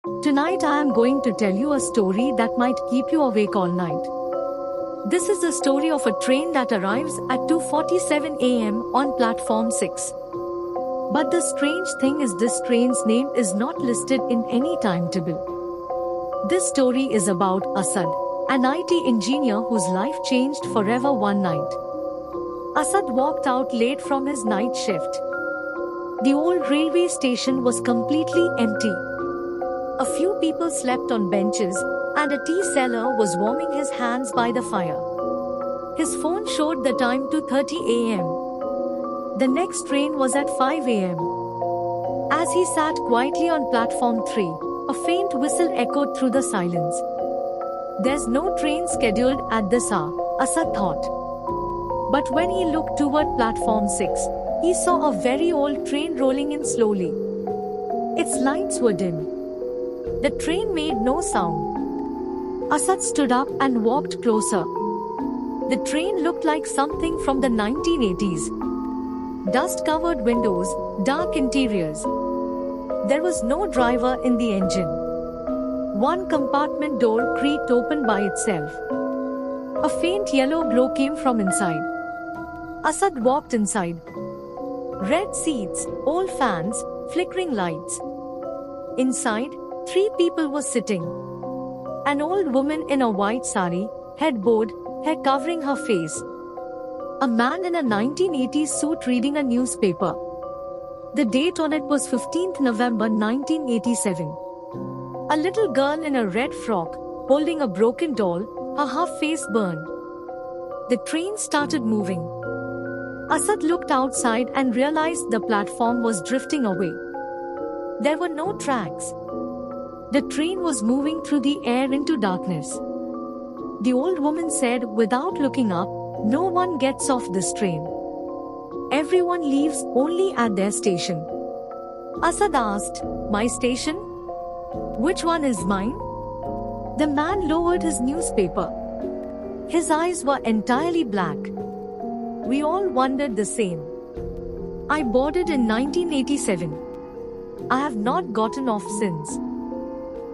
Tonight I am going to tell you a story that might keep you awake all night. This is the story of a train that arrives at 2:47 a.m. on platform 6. But the strange thing is this train's name is not listed in any timetable. This story is about Asad, an IT engineer whose life changed forever one night. Asad walked out late from his night shift. The old railway station was completely empty. A few people slept on benches, and a tea seller was warming his hands by the fire. His phone showed the time 2:30 a.m. The next train was at 5 a.m. As he sat quietly on platform 3, a faint whistle echoed through the silence. There's no train scheduled at this hour, Asad thought. But when he looked toward platform 6, he saw a very old train rolling in slowly. Its lights were dim. The train made no sound. Asad stood up and walked closer. The train looked like something from the 1980s. Dust-covered windows, dark interiors. There was no driver in the engine. One compartment door creaked open by itself. A faint yellow glow came from inside. Asad walked inside. Red seats, old fans, flickering lights. Inside, 3 people were sitting. An old woman in a white sari, head bowed, hair covering her face. A man in a 1980s suit reading a newspaper. The date on it was 15th November 1987. A little girl in a red frock, holding a broken doll, her half face burned. The train started moving. Asad looked outside and realized the platform was drifting away. There were no tracks. The train was moving through the air into darkness. The old woman said without looking up, "No one gets off this train. Everyone leaves only at their station." Asad asked, "My station? Which one is mine?" The man lowered his newspaper. His eyes were entirely black. We all wondered the same. "I boarded in 1987. I have not gotten off since."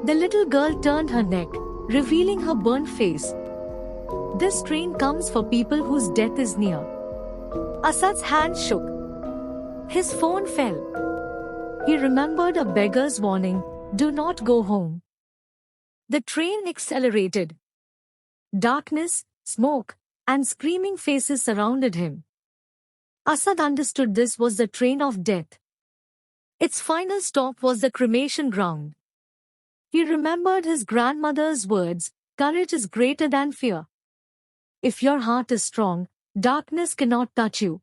The little girl turned her neck, revealing her burnt face. "This train comes for people whose death is near." Asad's hand shook. His phone fell. He remembered a beggar's warning, "Do not go home." The train accelerated. Darkness, smoke, and screaming faces surrounded him. Asad understood this was the train of death. Its final stop was the cremation ground. He remembered his grandmother's words, "Courage is greater than fear. If your heart is strong, darkness cannot touch you."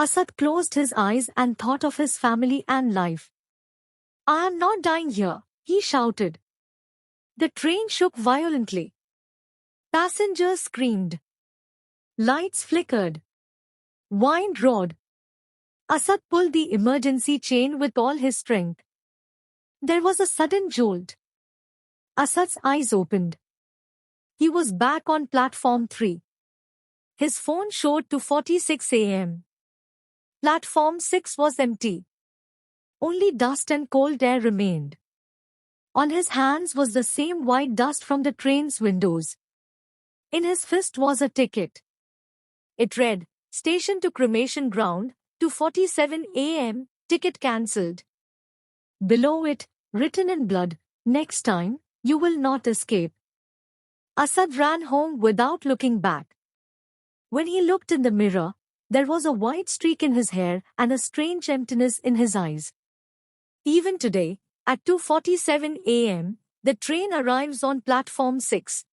Asad closed his eyes and thought of his family and life. "I am not dying here," he shouted. The train shook violently. Passengers screamed. Lights flickered. Wind roared. Asad pulled the emergency chain with all his strength. There was a sudden jolt. Asad's eyes opened. He was back on platform 3. His phone showed 2:46 a.m. Platform 6 was empty. Only dust and cold air remained. On his hands was the same white dust from the train's windows. In his fist was a ticket. It read, "Station to cremation ground, 2:47 a.m., ticket cancelled." Below it, written in blood, "Next time, you will not escape." Asad ran home without looking back. When he looked in the mirror, there was a white streak in his hair and a strange emptiness in his eyes. Even today, at 2:47 a.m., the train arrives on platform 6.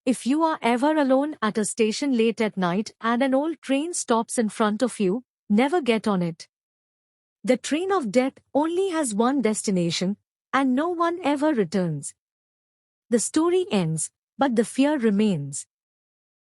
If you are ever alone at a station late at night and an old train stops in front of you, never get on it. The train of death only has one destination, and no one ever returns. The story ends, but the fear remains.